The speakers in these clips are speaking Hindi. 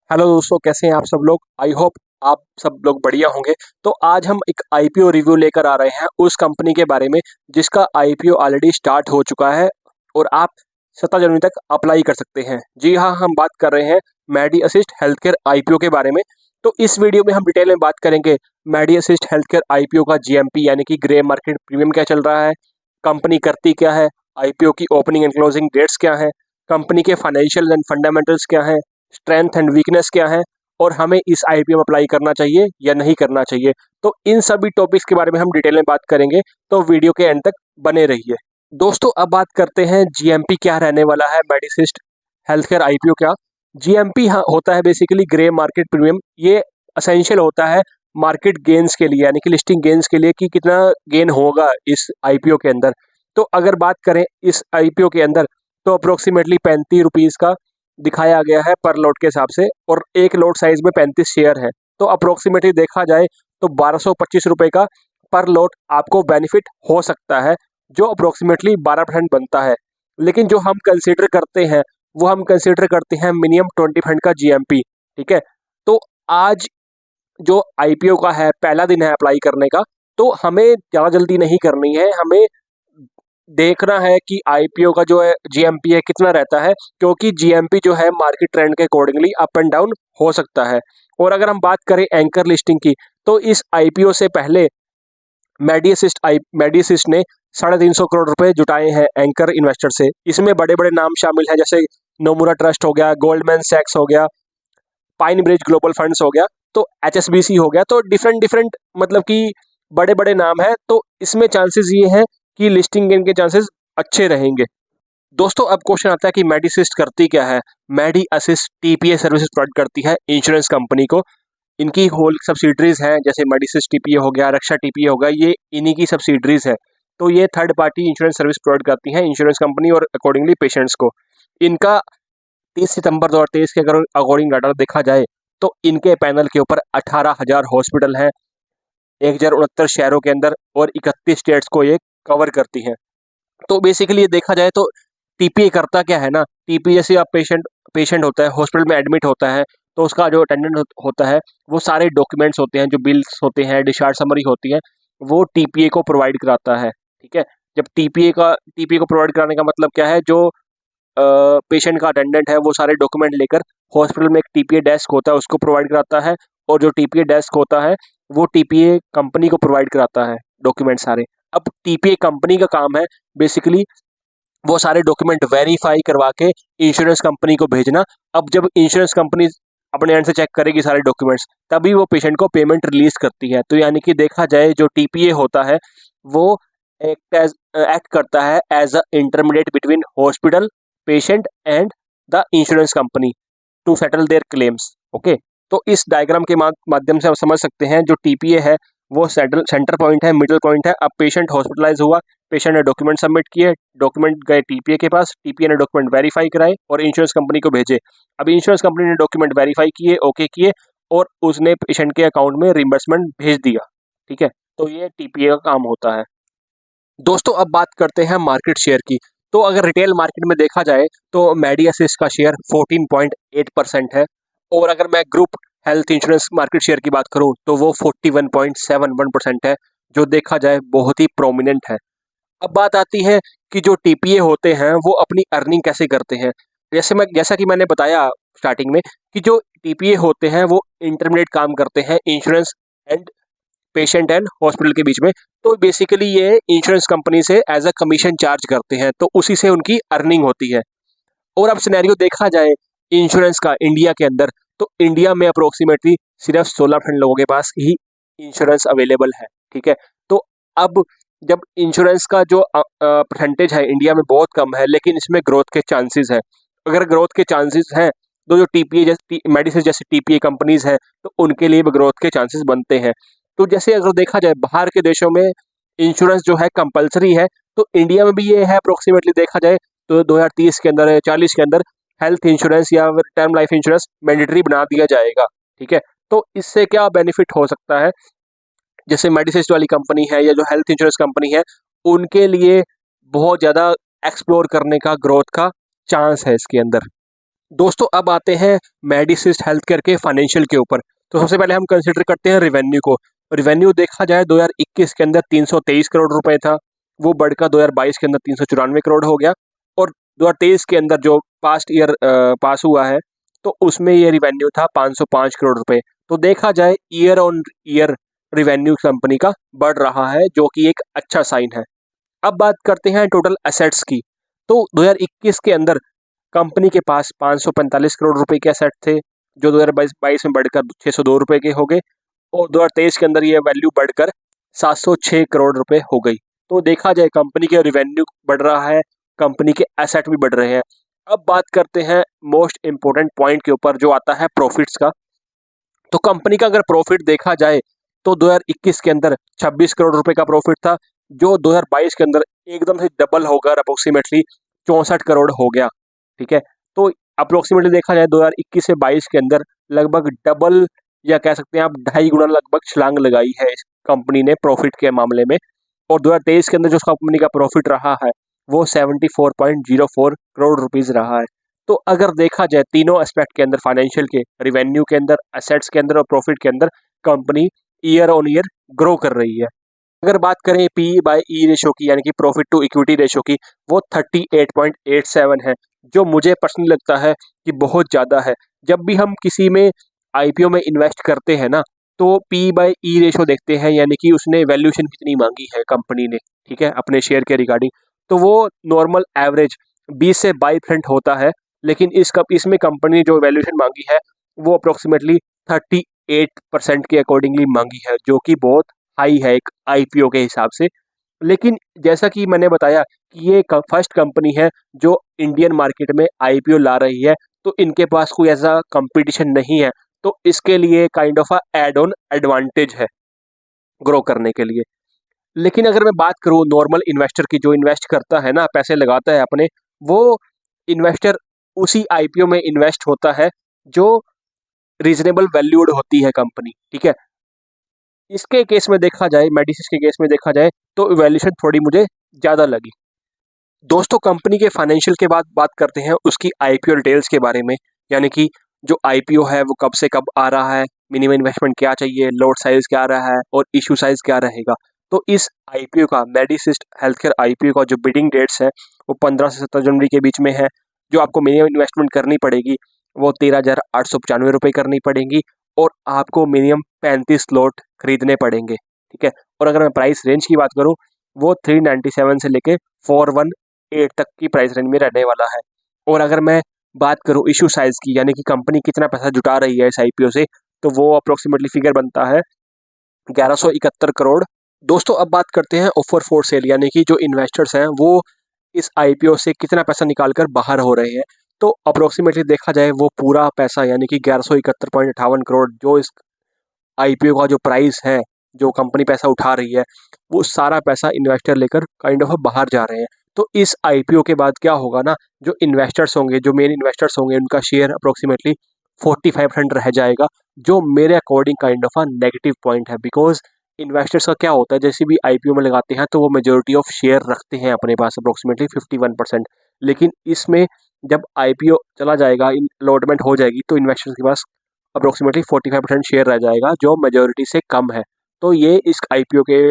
हेलो दोस्तों, कैसे हैं आप सब लोग। आई होप आप सब लोग बढ़िया होंगे। तो आज हम एक आईपीओ रिव्यू लेकर आ रहे हैं उस कंपनी के बारे में जिसका आईपीओ ऑलरेडी स्टार्ट हो चुका है और आप 17 जनवरी तक अप्लाई कर सकते हैं। जी हाँ, हम बात कर रहे हैं मेडी असिस्ट हेल्थ केयर आईपीओ के बारे में। तो इस वीडियो में हम डिटेल में बात करेंगे मेडी असिस्ट हेल्थ केयर आईपीओ का जीएमपी यानी कि ग्रे मार्केट प्रीमियम क्या चल रहा है, कंपनी करती क्या है, आईपीओ की ओपनिंग एंड क्लोजिंग डेट्स क्या है, कंपनी के फाइनेंशियल एंड फंडामेंटल्स क्या हैं, स्ट्रेंथ एंड वीकनेस क्या है और हमें इस आईपीओ में अप्लाई करना चाहिए या नहीं करना चाहिए। तो इन सभी टॉपिक्स के बारे में हम डिटेल में बात करेंगे, तो वीडियो के एंड तक बने रहिए। दोस्तों, अब बात करते हैं जीएमपी क्या रहने वाला है मेडिसिस्ट हेल्थ केयर आईपीओ क्या। जीएमपी होता है बेसिकली ग्रे मार्केट प्रीमियम। ये असेंशियल होता है मार्केट गेन्स के लिए यानी कि लिस्टिंग गेन्स के लिए कि कितना गेन होगा इस आईपीओ के अंदर। तो अगर बात करें इस आईपीओ के अंदर तो अप्रोक्सीमेटली 35 रुपीज़ का दिखाया गया है पर लॉट के हिसाब से और एक लॉट साइज में 35 शेयर है। तो अप्रोक्सीमेटली देखा जाए तो 1225 रुपये का पर लॉट आपको बेनिफिट हो सकता है, जो अप्रोक्सीमेटली 12% बनता है। लेकिन जो हम कंसीडर करते हैं वो हम कंसीडर करते हैं मिनिमम 20% का जीएमपी। ठीक है, तो आज जो आईपीओ का है पहला दिन है अप्लाई करने का, तो हमें ज़्यादा जल्दी नहीं करनी है। हमें देखना है कि आईपीओ का जो है जीएमपी है कितना रहता है, क्योंकि जीएमपी जो है मार्केट ट्रेंड के अकॉर्डिंगली अप एंड डाउन हो सकता है। और अगर हम बात करें एंकर लिस्टिंग की, तो इस आईपीओ से पहले मेडिसिस्ट ने 350 करोड़ रुपए जुटाए हैं एंकर इन्वेस्टर से। इसमें बड़े बड़े नाम शामिल हैं, जैसे नोमुरा ट्रस्ट हो गया, गोल्डमैन सैक्स हो गया, पाइन ब्रिज ग्लोबल फंड्स हो गया, तो एचएसबीसी हो गया। तो डिफरेंट डिफरेंट मतलब कि बड़े बड़े नाम हैं। तो इसमें चांसेस ये हैं कि लिस्टिंग गेन के चांसेस अच्छे रहेंगे। दोस्तों, अब क्वेश्चन आता है कि मेडिसिस्ट करती क्या है। मेडी असिस्ट टीपीए सर्विसेज प्रोवाइड करती है इंश्योरेंस कंपनी को। इनकी होल सब्सिडरीज हैं, जैसे मेडिसिस्ट टीपीए हो गया, रक्षा टीपीए हो गया, ये इन्हीं की सब्सिडरीज है। तो ये third party insurance service provide करती हैं इंश्योरेंस कंपनी और अकॉर्डिंगली पेशेंट्स को। इनका 30 सितंबर 2023 के अगर अकॉर्डिंग डाटा देखा जाए तो इनके पैनल के ऊपर 18,000 हॉस्पिटल हैं 1069 शहरों के अंदर और 31 स्टेट्स को ये कवर करती हैं। तो बेसिकली ये देखा जाए तो टीपीए करता क्या है ना, टीपीए जैसे आप पेशेंट होता है, हॉस्पिटल में एडमिट होता है, तो उसका जो अटेंडेंट होता है वो सारे डॉक्यूमेंट्स होते हैं, जो बिल्स होते हैं, डिस्चार्ज समरी होती है, वो टीपीए को प्रोवाइड कराता है। ठीक है, जब टीपीए को प्रोवाइड कराने का मतलब क्या है, जो पेशेंट का अटेंडेंट है वो सारे डॉक्यूमेंट लेकर हॉस्पिटल में एक टीपीए डेस्क होता है उसको प्रोवाइड कराता है, और जो टीपीए डेस्क होता है वो टीपीए कंपनी को प्रोवाइड कराता है डॉक्यूमेंट सारे। अब टीपीए कंपनी का काम है बेसिकली वो सारे डॉक्यूमेंट वेरीफाई करवा के इंश्योरेंस कंपनी को भेजना। अब जब इंश्योरेंस कंपनी अपने एंड से चेक करेगी सारे डॉक्यूमेंट्स, तभी वो पेशेंट को पेमेंट रिलीज करती है। तो यानी कि देखा जाए जो टीपीए होता है वो एक्ट करता है as a intermediate between hospital, patient and the insurance company to settle their claims. Okay, तो इस डायग्राम के माध्यम से हम समझ सकते हैं जो टीपीए है वो सेंटर पॉइंट है, मिडिल पॉइंट है। अब पेशेंट हॉस्पिटलाइज हुआ, पेशेंट ने डॉक्यूमेंट सबमिट किए, डॉक्यूमेंट गए टीपीए के पास, टीपीए ने डॉक्यूमेंट वेरीफाई कराए और इंश्योरेंस कंपनी को भेजे। अब इंश्योरेंस कंपनी ने डॉक्यूमेंट वेरीफाई किए, ओके किए, और उसने पेशेंट के अकाउंट में रिम्बर्समेंट भेज दिया। ठीक है, तो ये टीपीए का काम होता है। दोस्तों, अब बात करते हैं मार्केट शेयर की। तो अगर रिटेल मार्केट में देखा जाए तो मेडी असिस्ट का शेयर 14.8% है, और अगर मैं group health insurance market share की बात करूं तो वो 41.71% है, जो देखा जाए बहुत ही प्रोमिनेंट है। अब बात आती है कि जो टीपीए होते हैं वो अपनी अर्निंग कैसे करते हैं। जैसा कि मैंने बताया स्टार्टिंग में कि जो टीपीए होते हैं वो इंटरमीडिएट काम करते हैं insurance and patient and hospital के बीच में। तो बेसिकली ये इंश्योरेंस कंपनी से एज अ कमीशन चार्ज करते हैं, तो उसी से उनकी अर्निंग होती है। और अब सिनेरियो देखा जाए इंश्योरेंस का इंडिया के अंदर, तो इंडिया में अप्रोक्सीमेटली सिर्फ 16% लोगों के पास ही इंश्योरेंस अवेलेबल है। ठीक है, तो अब जब इंश्योरेंस का जो परसेंटेज है इंडिया में बहुत कम है, लेकिन इसमें ग्रोथ के चांसेस है। अगर ग्रोथ के चांसेस हैं तो जो टीपीए जैसे मेडिसिन जैसे टीपीए कंपनीज हैं तो उनके लिए भी ग्रोथ के चांसेस बनते हैं। तो जैसे अगर देखा जाए बाहर के देशों में इंश्योरेंस जो है कंपलसरी है, तो इंडिया में भी ये है अप्रोक्सीमेटली देखा जाए तो 2030 के अंदर 40 के अंदर हेल्थ इंश्योरेंस या टर्म लाइफ इंश्योरेंस मैंडेटरी बना दिया जाएगा। ठीक है, तो इससे क्या बेनिफिट हो सकता है, जैसे मेडिसिस्ट वाली कंपनी है या जो हेल्थ इंश्योरेंस कंपनी है, उनके लिए बहुत ज़्यादा एक्सप्लोर करने का ग्रोथ का चांस है इसके अंदर। दोस्तों अब आते हैं मेडिसिस्ट हेल्थ केयर के फाइनेंशियल के ऊपर। तो सबसे पहले हम कंसिडर करते हैं रिवेन्यू को। रिवेन्यू देखा जाए 2021 के अंदर 323 करोड़ रुपए था, वो बढ़कर 2022 के अंदर 394 करोड़ हो गया। और 2023 के अंदर जो पास्ट ईयर पास हुआ है, तो उसमें ये रिवेन्यू था 505 करोड़ रुपए। तो देखा जाए year on year revenue company का बढ़ रहा है, जो कि एक अच्छा साइन है। अब बात करते हैं टोटल एसेट्स की। तो 2021 के अंदर कंपनी के पास 545 करोड़ रुपए के एसेट थे, जो 2022 में बढ़कर 602 रुपए के हो गए। और 2023 के अंदर ये वैल्यू बढ़कर 706 करोड़ रुपए हो गई। तो देखा जाए कंपनी के रिवेन्यू बढ़ रहा है, कंपनी के एसेट भी बढ़ रहे हैं। अब बात करते हैं मोस्ट इंपॉर्टेंट पॉइंट के ऊपर, जो आता है प्रॉफिट्स का। तो कंपनी का अगर प्रॉफिट देखा जाए तो 2021 के अंदर 26 करोड़ रुपए का प्रॉफिट था, जो 2022 के अंदर एकदम से डबल होकर अप्रोक्सीमेटली 64 करोड़ हो गया। ठीक है, तो अप्रोक्सीमेटली देखा जाए 2021 से 22 के अंदर लगभग डबल, या कह सकते हैं आप 2.5 गुना लगभग छलांग लगाई है इस कंपनी ने प्रॉफिट के मामले में। और 2023 के अंदर जो कंपनी का प्रॉफिट रहा है वो 74.04 करोड़ रुपीज रहा है। तो अगर देखा जाए तीनों एस्पेक्ट के अंदर, फाइनेंशियल के, रिवेन्यू के अंदर, एसेट्स के अंदर और प्रॉफिट के अंदर, company year on year grow कर रही है। अगर बात करें पी बाय ई रेशो की, यानी कि प्रॉफिट टू इक्विटी रेशो की, वो 38.87 है, जो मुझे पर्सनली लगता है कि बहुत ज़्यादा है। जब भी हम किसी में आईपीओ में इन्वेस्ट करते हैं ना, तो पी बाय ई रेशो देखते हैं, यानी कि उसने वैल्यूएशन कितनी मांगी है कंपनी ने, ठीक है, अपने शेयर के रिगार्डिंग। तो वो नॉर्मल एवरेज 20 से 22% होता है, लेकिन इसमें कंपनी ने जो वैल्यूएशन मांगी है वो अप्रोक्सीमेटली 38% के अकॉर्डिंगली मांगी है, जो कि बहुत हाई है एक आईपीओ के हिसाब से। लेकिन जैसा कि मैंने बताया कि ये फर्स्ट कंपनी है जो इंडियन मार्केट में आईपीओ ला रही है, तो इनके पास कोई ऐसा कंपटीशन नहीं है, तो इसके लिए kind of a add on advantage है ग्रो करने के लिए। लेकिन अगर मैं बात करूँ नॉर्मल इन्वेस्टर की, जो इन्वेस्ट करता है ना, पैसे लगाता है अपने, वो इन्वेस्टर उसी आईपीओ में इन्वेस्ट होता है जो रीजनेबल वैल्यूड होती है कंपनी। ठीक है, इसके केस में देखा जाए, मेडिसिस के केस में देखा जाए, तो वैल्यूएशन थोड़ी मुझे ज़्यादा लगी। दोस्तों कंपनी के फाइनेंशियल के बाद बात करते हैं उसकी आईपीओ डिटेल्स के बारे में, यानी कि जो आईपीओ है वो कब से कब आ रहा है, मिनिमम इन्वेस्टमेंट क्या चाहिए, लॉट साइज क्या रहा है और इशू साइज क्या रहेगा। तो इस आईपीओ का, मेडिसिस्ट हेल्थ केयर आईपीओ का जो बिडिंग डेट्स है वो 15 से 17 जनवरी के बीच में है। जो आपको मिनिमम इन्वेस्टमेंट करनी पड़ेगी वो 13,895 रुपये करनी पड़ेगी, और आपको मिनिमम 35 लॉट खरीदने पड़ेंगे। ठीक है, और अगर मैं प्राइस रेंज की बात करूँ, वो 397 से लेके 418 तक की प्राइस रेंज में रहने वाला है। और अगर मैं बात करूं इशू साइज की, यानी कि कंपनी कितना पैसा जुटा रही है इस आईपीओ से, तो वो अप्रोक्सीमेटली फिगर बनता है 1171 करोड़। दोस्तों अब बात करते हैं ऑफर फॉर सेल, यानी कि जो इन्वेस्टर्स हैं वो इस आईपीओ से कितना पैसा निकाल कर बाहर हो रहे हैं। तो अप्रोक्सीमेटली देखा जाए वो पूरा पैसा, यानी कि 1171.58 करोड़, जो इस आईपीओ का जो प्राइस है, जो कंपनी पैसा उठा रही है, वो सारा पैसा इन्वेस्टर लेकर काइंड ऑफ बाहर जा रहे हैं। तो इस आईपीओ के बाद क्या होगा ना, जो इन्वेस्टर्स होंगे, जो मेन इन्वेस्टर्स होंगे, उनका शेयर अप्रोक्सीमेटली 45% रह जाएगा, जो मेरे according kind of a negative point है। बिकॉज इन्वेस्टर्स का क्या होता है, जैसे भी आईपीओ में लगाते हैं तो वो मेजोरिटी ऑफ शेयर रखते हैं अपने पास, अप्रोक्सीमेटली 51%। लेकिन इसमें जब आईपीओ चला जाएगा, इन अलॉटमेंट हो जाएगी, तो इन्वेस्टर्स के पास अप्रोक्सीमेटली 45% शेयर रह जाएगा, जो मेजोरिटी से कम है। तो ये इस आईपीओ के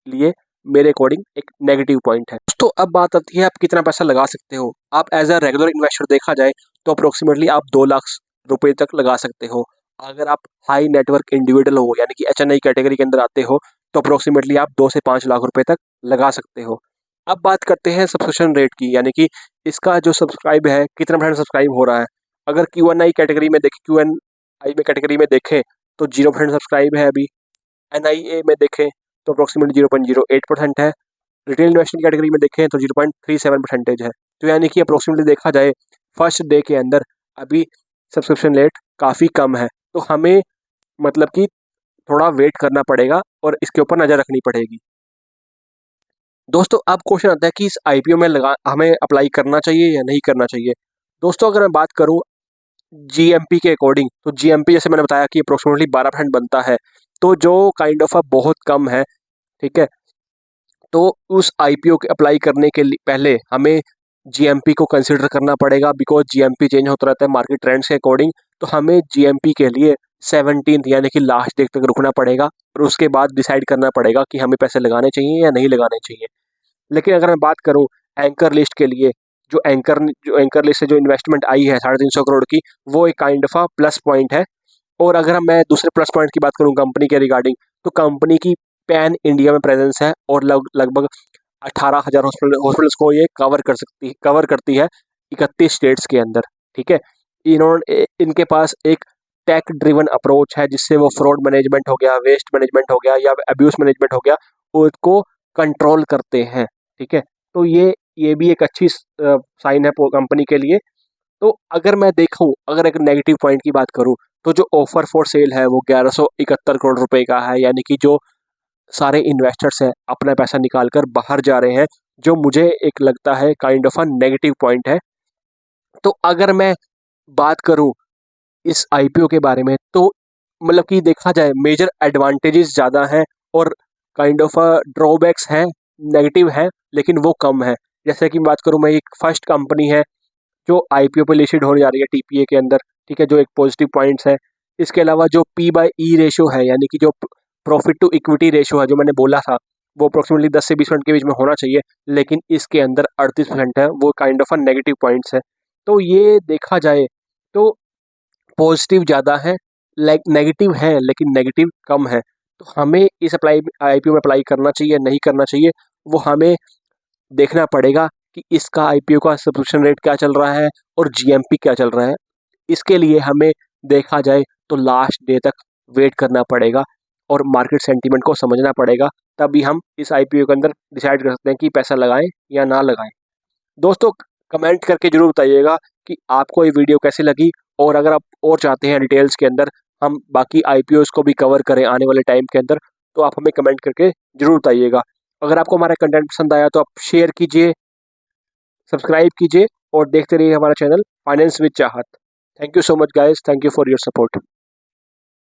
लिए मेरे अकॉर्डिंग एक नेगेटिव पॉइंट है। तो अब बात आती है आप कितना पैसा लगा सकते हो। आप एज अ रेगुलर इन्वेस्टर देखा जाए तो अप्रोक्सीमेटली आप 2 लाख रुपए तक लगा सकते हो। अगर आप हाई नेटवर्क इंडिविजुअल हो, यानी कि एचएनआई कैटेगरी के अंदर आते हो, तो अप्रोक्सीमेटली आप 2 से 5 लाख रुपए तक लगा सकते हो। अब बात करते हैं सब्सक्रिप्शन रेट की, यानी कि इसका जो सब्सक्राइब है कितना परसेंट सब्सक्राइब हो रहा है। अगर क्यूएनआई कैटेगरी में देखें, क्यूएनआई में कैटेगरी में देखें तो 0% सब्सक्राइब है अभी। एनआईए में देखें तो अप्रोक्सीमेटली 0.08% है। रिटेल इन्वेस्टमेंट कैटेगरी में देखें तो 0.37% है। तो यानी कि अप्रोक्सीमेटली देखा जाए फर्स्ट डे के अंदर अभी सब्सक्रिप्शन रेट काफ़ी कम है। तो हमें मतलब कि थोड़ा वेट करना पड़ेगा और इसके ऊपर नज़र रखनी पड़ेगी। दोस्तों अब क्वेश्चन आता है कि इस आईपीओ में लगा हमें अप्लाई करना चाहिए या नहीं करना चाहिए। दोस्तों अगर मैं बात करूं जीएमपी के अकॉर्डिंग, तो जीएमपी जैसे मैंने बताया कि अप्रोक्सीमेटली 12% बनता है, तो जो काइंड ऑफ बहुत कम है। ठीक है, तो उस आईपीओ के अप्लाई करने के लिए पहले हमें जीएमपी को कंसिडर करना पड़ेगा, बिकॉज जीएमपी चेंज होता रहता है मार्केट ट्रेंड्स के अकॉर्डिंग। तो हमें जीएमपी के लिए 17th यानी कि लास्ट डेट तक रुकना पड़ेगा और उसके बाद डिसाइड करना पड़ेगा कि हमें पैसे लगाने चाहिए या नहीं लगाने चाहिए। लेकिन अगर मैं बात करूं एंकर लिस्ट के लिए, जो एंकर लिस्ट से जो इन्वेस्टमेंट आई है 350 करोड़ की, वो एक काइंड ऑफ प्लस पॉइंट है। और अगर मैं दूसरे प्लस पॉइंट की बात करूं कंपनी के रिगार्डिंग, तो कंपनी की पैन इंडिया में प्रेजेंस है और लगभग 18,000 हॉस्पिटल्स को ये कवर करती है 31 स्टेट्स के अंदर। ठीक है, इनके पास एक टेक ड्रिवन अप्रोच है, जिससे वो फ्रॉड मैनेजमेंट हो गया, वेस्ट मैनेजमेंट हो गया या अब्यूज मैनेजमेंट हो गया, उसको कंट्रोल करते हैं। ठीक है, तो ये भी एक अच्छी साइन है कंपनी के लिए। तो अगर मैं देखूं, अगर एक नेगेटिव पॉइंट की बात करूं, तो जो ऑफर फॉर सेल है वो 1171 करोड़ रुपए का है, यानी कि जो सारे इन्वेस्टर्स हैं अपना पैसा निकाल कर बाहर जा रहे हैं, जो मुझे एक लगता है kind of a negative point है। तो अगर मैं बात करूं इस आईपीओ के बारे में, तो मतलब कि देखा जाए मेजर एडवांटेजेस ज़्यादा हैं और काइंड ऑफ ड्रॉबैक्स हैं, नेगेटिव हैं, लेकिन वो कम है। जैसे कि बात करूं, मैं एक फर्स्ट कंपनी है जो आईपीओ पे लिस्टेड होने जा रही है टीपीए के अंदर। ठीक है, जो एक पॉजिटिव पॉइंट्स है। इसके अलावा जो P/E रेशो है, यानी कि जो प्रॉफिट टू इक्विटी रेशो है, जो मैंने बोला था, वो अप्रोक्सीमेटली 10 से 20% के बीच में होना चाहिए, लेकिन इसके अंदर 38% है, वो kind of a negative points है। तो ये देखा जाए तो पॉजिटिव ज़्यादा है, लाइक नेगेटिव है लेकिन नेगेटिव कम है। तो हमें इस आईपीओ में अप्लाई करना चाहिए नहीं करना चाहिए, वो हमें देखना पड़ेगा कि इसका आईपीओ का सब्सक्रिप्शन रेट क्या चल रहा है और जीएमपी क्या चल रहा है। इसके लिए हमें देखा जाए तो लास्ट डे तक वेट करना पड़ेगा और मार्केट सेंटीमेंट को समझना पड़ेगा, तभी हम इस आईपीओ के अंदर डिसाइड कर सकते हैं कि पैसा लगाएं या ना लगाएं। दोस्तों, कमेंट करके जरूर बताइएगा कि आपको ये वीडियो कैसी लगी, और अगर आप और चाहते हैं डिटेल्स के अंदर हम बाकी आईपीओस को भी कवर करें आने वाले टाइम के अंदर, तो आप हमें कमेंट करके जरूर बताइएगा। अगर आपको हमारा कंटेंट पसंद आया तो आप शेयर कीजिए, सब्सक्राइब कीजिए और देखते रहिए हमारा चैनल फाइनेंस विद चाहत। Thank you so much guys, thank you for your support.